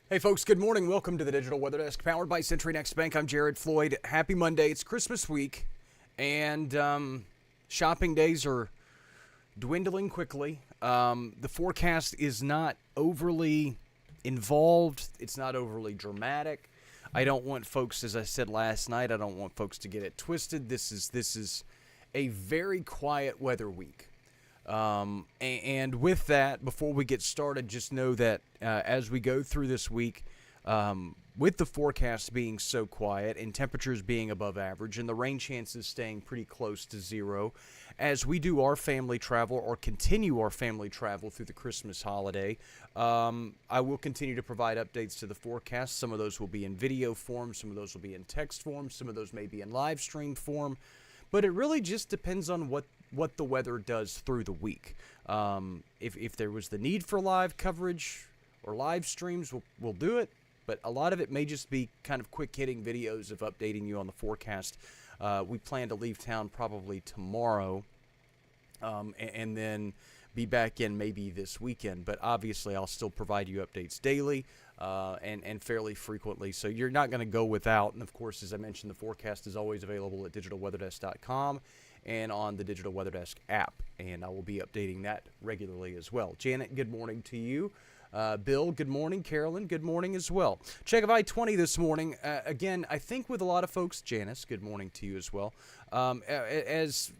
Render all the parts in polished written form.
Hey folks, good morning. Welcome to the Digital Weather Desk powered by Century Next Bank. I'm Jared Floyd. Happy Monday. It's Christmas week, and shopping days are dwindling quickly. The forecast is not overly involved. It's not overly dramatic. I don't want folks, as I said last night, I don't want folks to get it twisted. This is a very quiet weather week. And with that, before we get started, just know that as we go through this week, with the forecast being so quiet and temperatures being above average and the rain chances staying pretty close to zero, as we do our family travel or continue our family travel through the Christmas holiday, I will continue to provide updates to the forecast. Some of those will be in video form, some of those will be in text form, some of those may be in live stream form. But it really just depends on what the weather does through the week. If there was the need for live coverage or live streams, we'll do it. But a lot of it may just be kind of quick-hitting videos of updating you on the forecast. We plan to leave town probably tomorrow and then be back in maybe this weekend. But obviously, I'll still provide you updates daily and fairly frequently. So you're not going to go without. And, of course, as I mentioned, the forecast is always available at digitalweatherdesk.com and on the Digital Weather Desk app. And I will be updating that regularly as well. Janet, good morning to you. Bill, good morning. Carolyn, good morning as well. Check of I-20 this morning. Again, I think with a lot of folks, Janice, good morning to you as well. As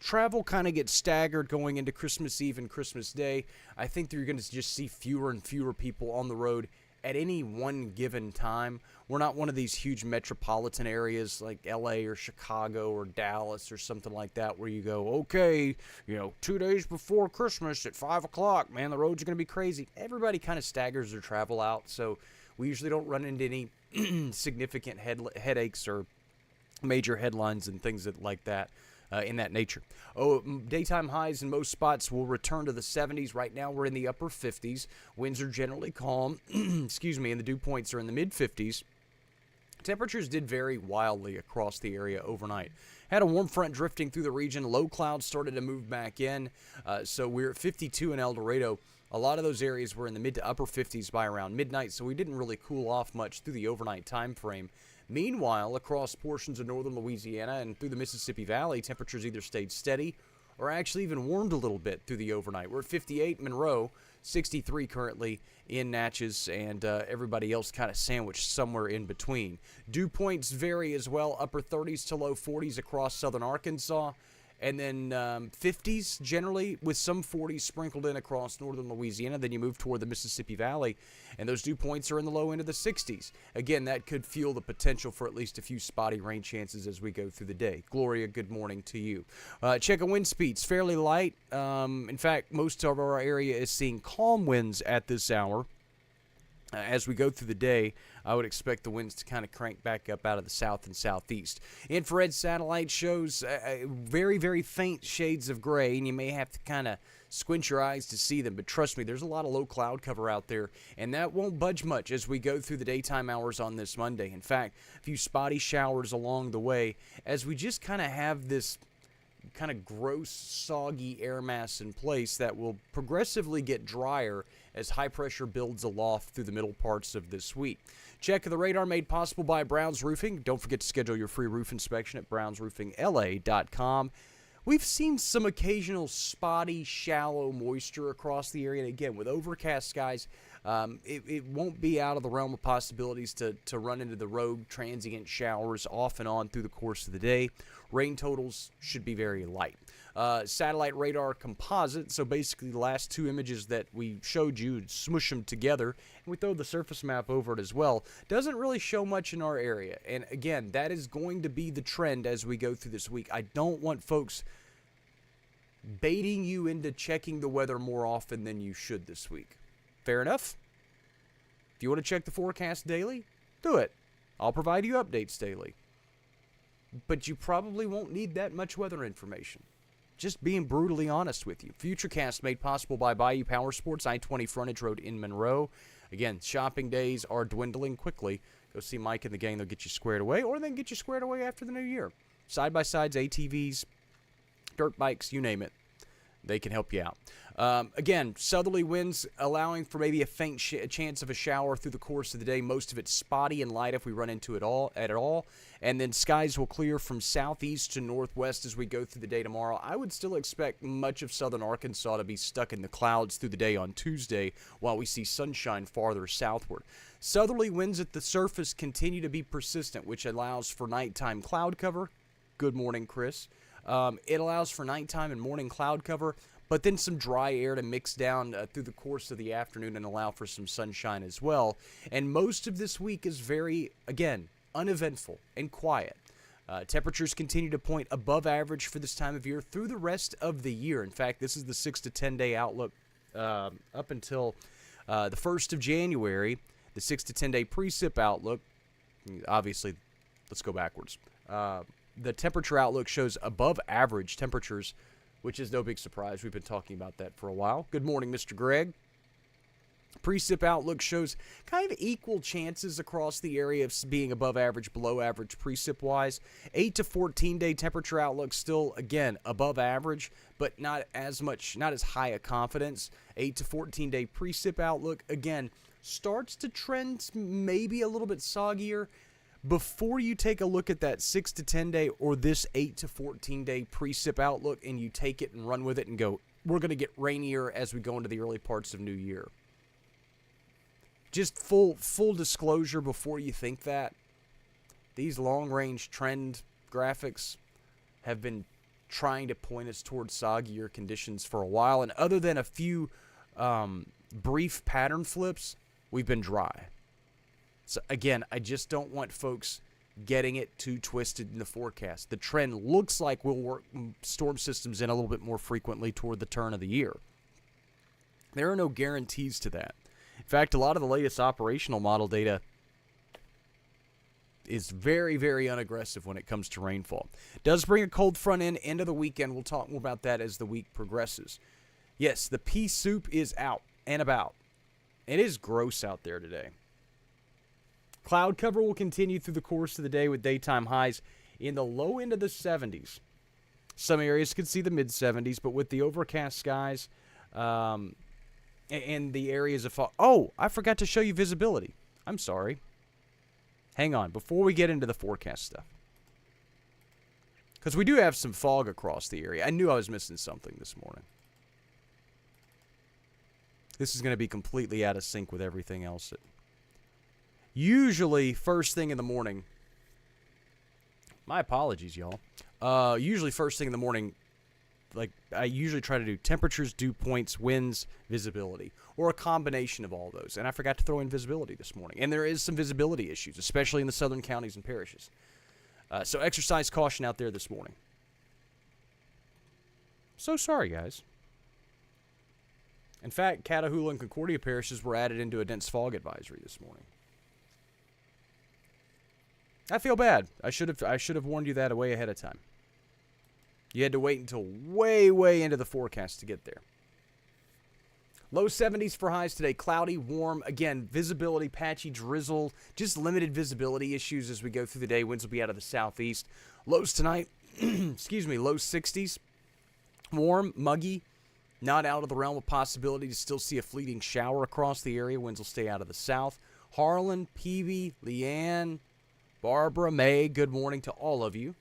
travel kind of gets staggered going into Christmas Eve and Christmas Day, I think that you're going to just see fewer and fewer people on the road at any one given time. We're not one of these huge metropolitan areas like LA or Chicago or Dallas or something like that where you go, okay, 2 days before Christmas at 5 o'clock, man, the roads are going to be crazy. Everybody kind of staggers their travel out, so we usually don't run into any significant headaches or major headlines and things like that. In that nature. Daytime highs in most spots will return to the 70s. Right now we're in the upper 50s. Winds are generally calm, and the dew points are in the mid-50s. Temperatures did vary wildly across the area overnight. Had a warm front drifting through the region. Low clouds started to move back in, so we're at 52 in El Dorado. A lot of those areas were in the mid to upper 50s by around midnight, so we didn't really cool off much through the overnight time frame. Meanwhile, across portions of northern Louisiana and through the Mississippi Valley, temperatures either stayed steady or actually even warmed a little bit through the overnight. We're at 58 in Monroe, 63 currently in Natchez, and everybody else kind of sandwiched somewhere in between. Dew points vary as well, upper 30s to low 40s across southern Arkansas, and then 50s generally with some 40s sprinkled in across northern Louisiana. Then you move toward the Mississippi Valley, and those dew points are in the low end of the 60s. Again, that could fuel the potential for at least a few spotty rain chances as we go through the day. Gloria, good morning to you. Check of wind speeds, fairly light. In fact, most of our area is seeing calm winds at this hour. As we go through the day, I would expect the winds to kind of crank back up out of the south and southeast. Infrared satellite shows very, very faint shades of gray, and you may have to kind of squint your eyes to see them. But trust me, there's a lot of low cloud cover out there, and that won't budge much as we go through the daytime hours on this Monday. In fact, a few spotty showers along the way as we just kind of have this kind of gross, soggy air mass in place that will progressively get drier as high pressure builds aloft through the middle parts of this week. Check of the radar made possible by Brown's Roofing. Don't forget to schedule your free roof inspection at brownsroofingla.com. We've seen some occasional spotty, shallow moisture across the area. And again, with overcast skies, it won't be out of the realm of possibilities to run into the rogue transient showers off and on through the course of the day. Rain totals should be very light. Satellite radar composite, so basically the last two images that we showed you, smush them together, and we throw the surface map over it as well, doesn't really show much in our area. And again, that is going to be the trend as we go through this week. I don't want folks baiting you into checking the weather more often than you should this week. Fair enough? If you want to check the forecast daily, do it. I'll provide you updates daily. But you probably won't need that much weather information. Just being brutally honest with you. Futurecast made possible by Bayou Power Sports, I-20 Frontage Road in Monroe. Again, shopping days are dwindling quickly. Go see Mike and the gang. They'll get you squared away, or they can get you squared away after the new year. Side-by-sides, ATVs, dirt bikes, you name it. They can help you out. Again, southerly winds allowing for maybe a faint chance of a shower through the course of the day. Most of it's spotty and light if we run into it at all. And then skies will clear from southeast to northwest as we go through the day tomorrow. I would still expect much of southern Arkansas to be stuck in the clouds through the day on Tuesday while we see sunshine farther southward. Southerly winds at the surface continue to be persistent, which allows for nighttime cloud cover. Good morning, Chris. It allows for nighttime and morning cloud cover, but then some dry air to mix down through the course of the afternoon and allow for some sunshine as well. And most of this week is very, again, uneventful and quiet. Temperatures continue to point above average for this time of year through the rest of the year. In fact, this is the 6 to 10 day outlook up until the 1st of January. The 6 to 10 day precip outlook, obviously, let's go backwards. The temperature outlook shows above average temperatures, which is no big surprise. We've been talking about that for a while. Good morning, Mr. Greg. Precip outlook shows kind of equal chances across the area of being above average, below average precip-wise. 8 to 14-day temperature outlook still, again, above average, but not as high a confidence. 8 to 14-day precip outlook, again, starts to trend maybe a little bit soggier. Before you take a look at that 6 to 10 day or this 8 to 14 day precip outlook and you take it and run with it and go, we're going to get rainier as we go into the early parts of New Year. Just full disclosure before you think that. These long-range trend graphics have been trying to point us towards soggier conditions for a while. And other than a few brief pattern flips, we've been dry. So, again, I just don't want folks getting it too twisted in the forecast. The trend looks like we'll work storm systems in a little bit more frequently toward the turn of the year. There are no guarantees to that. In fact, a lot of the latest operational model data is very, very unaggressive when it comes to rainfall. Does bring a cold front in end of the weekend. We'll talk more about that as the week progresses. Yes, the pea soup is out and about. It is gross out there today. Cloud cover will continue through the course of the day with daytime highs in the low end of the 70s. Some areas could see the mid-70s, but with the overcast skies and the areas of fog. Oh, I forgot to show you visibility. I'm sorry. Hang on, before we get into the forecast stuff. Because we do have some fog across the area. I knew I was missing something this morning. This is going to be completely out of sync with everything else. Usually, first thing in the morning, my apologies, y'all. Usually, first thing in the morning, like I usually try to do temperatures, dew points, winds, visibility, or a combination of all those. And I forgot to throw in visibility this morning. And there is some visibility issues, especially in the southern counties and parishes. So exercise caution out there this morning. So sorry, guys. In fact, Catahoula and Concordia parishes were added into a dense fog advisory this morning. I feel bad. I should have warned you that way ahead of time. You had to wait until way, way into the forecast to get there. Low 70s for highs today. Cloudy, warm. Again, visibility, patchy drizzle. Just limited visibility issues as we go through the day. Winds will be out of the southeast. Lows tonight, excuse me, low 60s. Warm, muggy. Not out of the realm of possibility to still see a fleeting shower across the area. Winds will stay out of the south. Harlan, Peavy, Leanne, Barbara, May, good morning to all of you.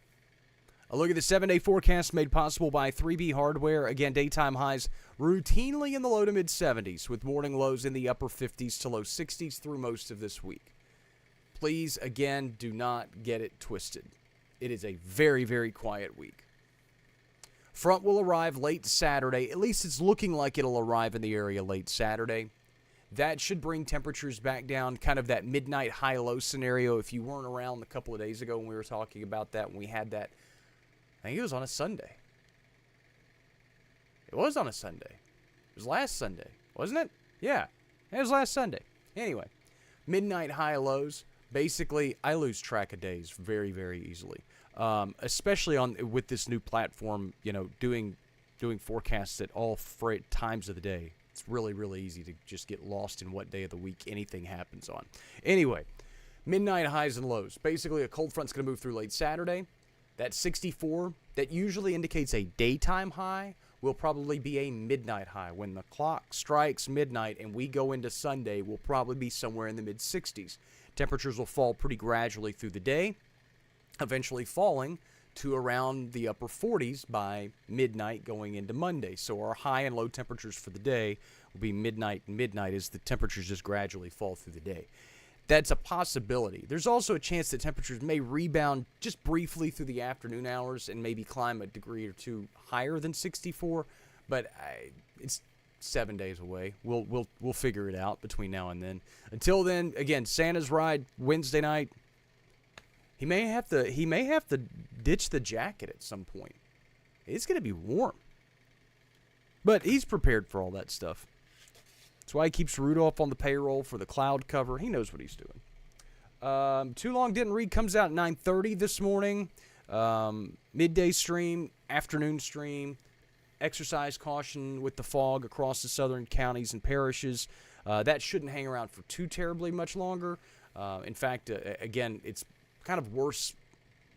A look at the 7-day forecast made possible by 3B Hardware. Again, daytime highs routinely in the low to mid-70s with morning lows in the upper 50s to low 60s through most of this week. Please, again, do not get it twisted. It is a very, very quiet week. Front will arrive late Saturday. At least it's looking like it'll arrive in the area late Saturday. That should bring temperatures back down, kind of that midnight high-low scenario. If you weren't around a couple of days ago when we were talking about that, when we had that, I think it was on a Sunday. It was on a Sunday. It was last Sunday, wasn't it? Yeah, it was last Sunday. Anyway, midnight high-lows. Basically, I lose track of days very, very easily, especially with this new platform, doing forecasts at all times of the day. It's really, really easy to just get lost in what day of the week anything happens on. Anyway, midnight highs and lows. Basically, a cold front's going to move through late Saturday. That 64, that usually indicates a daytime high, will probably be a midnight high. When the clock strikes midnight and we go into Sunday, we'll probably be somewhere in the mid-60s. Temperatures will fall pretty gradually through the day, eventually falling to around the upper 40s by midnight going into Monday. So our high and low temperatures for the day will be midnight and midnight as the temperatures just gradually fall through the day. That's a possibility. There's also a chance that temperatures may rebound just briefly through the afternoon hours and maybe climb a degree or two higher than 64, but it's 7 days away. We'll figure it out between now and then. Until then, again, Santa's ride Wednesday night. He may have to ditch the jacket at some point. It's going to be warm. But he's prepared for all that stuff. That's why he keeps Rudolph on the payroll for the cloud cover. He knows what he's doing. Too Long Didn't Read comes out at 9:30 this morning. Midday stream, afternoon stream. Exercise caution with the fog across the southern counties and parishes. That shouldn't hang around for too terribly much longer. In fact, again, it's kind of worse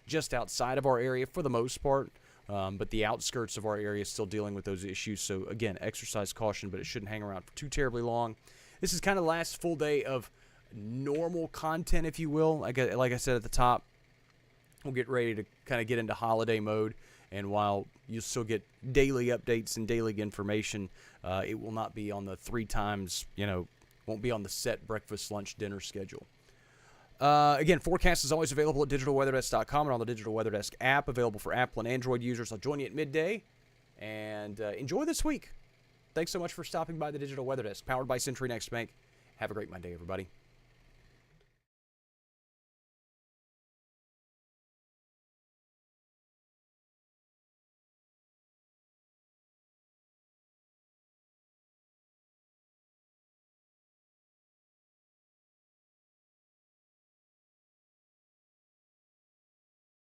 just outside of our area for the most part. But the outskirts of our area is still dealing with those issues. So, again, exercise caution, but it shouldn't hang around for too terribly long. This is kind of the last full day of normal content, if you will. Like I said at the top, we'll get ready to kind of get into holiday mode. And while you'll still get daily updates and daily information, it will not be on the 3 times, won't be on the set breakfast, lunch, dinner schedule. Again, forecast is always available at digitalweatherdesk.com and on the Digital Weather Desk app, available for Apple and Android users. I'll join you at midday, and enjoy this week. Thanks so much for stopping by the Digital Weather Desk, powered by Century Next Bank. Have a great Monday, everybody.